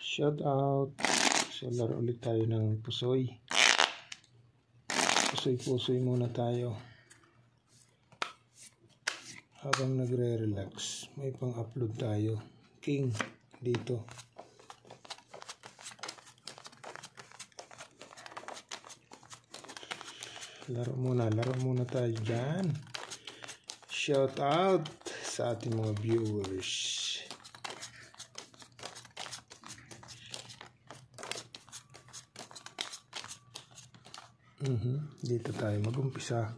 Shout out. So laro ulit tayo ng pusoy. Pusoy muna tayo. Habang nagre-relax, may pang-upload tayo. King dito. Laro muna tayo dyan. Shout out sa ating mga viewers. Dito tayo mag-umpisa.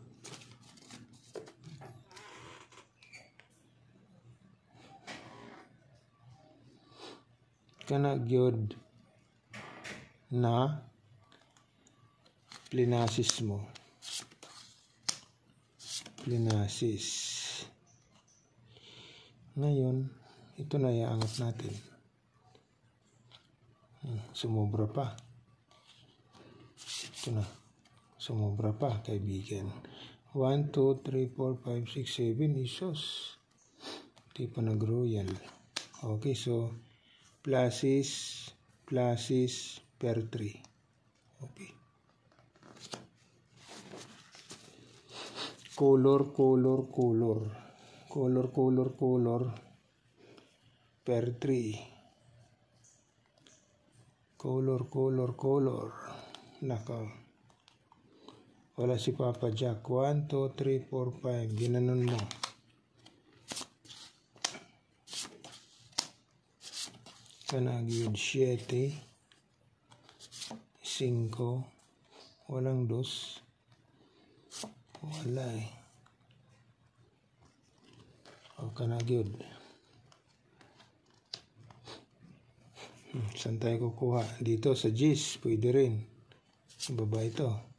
Kana gyud na plinasis mo. Plinasis. Ngayon, ito na iaangat natin. Sumobra pa. Ito na. Sumobra pa, kaibigan. 1, 2, 3, 4, 5, 6, 7 isos. Di pa nag-royal. Okay, so pluses per 3. Okay. Color per 3. Color. Naka. Wala si Papa Jack. 1, 2, 3, 4, 5. Ginanon mo. Kanagiyod 7. 5. Walang 2. Wala eh. O kanagiyod. Saan tayo kukuha? Dito sa G's. Pwede rin. Baba ito.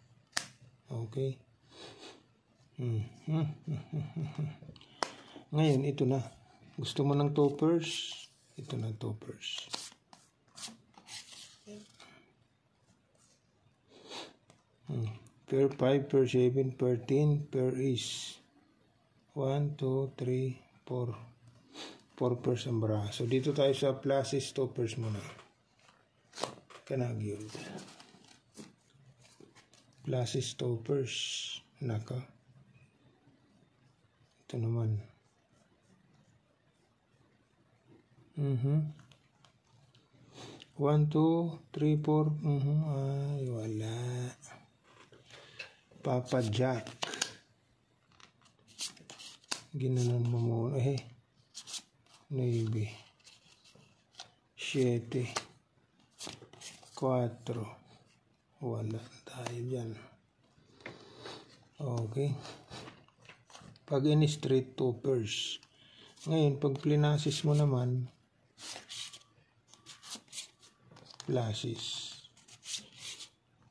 Okay. Ngayon, ito na. Gusto mo ng toppers? Ito na toppers. Per 5, per 7, per 10, per is. 1, 2, 3, 4. 4 pairs ang bra. So, dito tayo sa pluses, toppers muna. Kanagiyod. Pluses, toppers. Naka. Ito naman. 1, 2, 3, 4. Ay, wala. Papa Jack. Ginanon mo muna. 9. 7. 4. Wala tayo dyan. Okay. Pag in straight toppers. Ngayon, pag plinasis mo naman, pluses.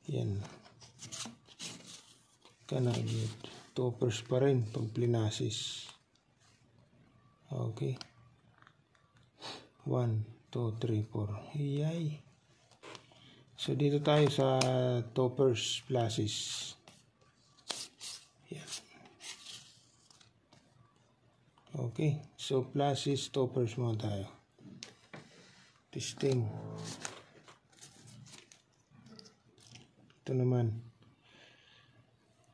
Yan. Kanagit. Toppers pa rin pag plinasis. Okay. 1, 2, 3, 4. Iyay. So, dito tayo sa toppers, pluses. Yan. Okay. So, pluses, toppers muna tayo. Testing. Ito naman.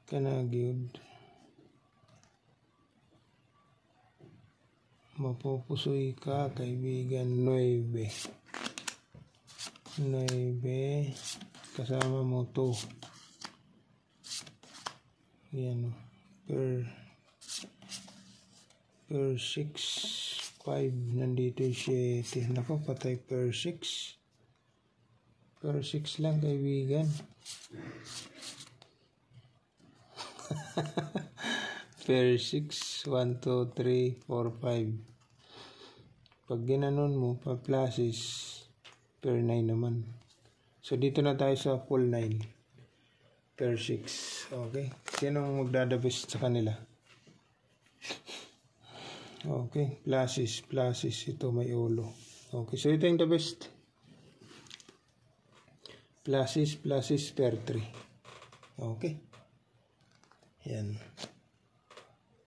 Kanagiyod. Mapupusoy ka, kaibigan. 9. Kasama mo to. Yan. Per 6, 5. Nandito 7. Nako, patay per 6. Per 6 lang, kaibigan. Per 6. 1, 2, 3, 4, 5. Pag ginanon mo, pa pluses, per 9 naman. So, dito na tayo sa full 9. Per 6. Okay. Sinong magdadabest sa kanila? Okay. Pluses. Ito may ulo. Okay. So, ito yung the best. Pluses per 3. Okay. Yan.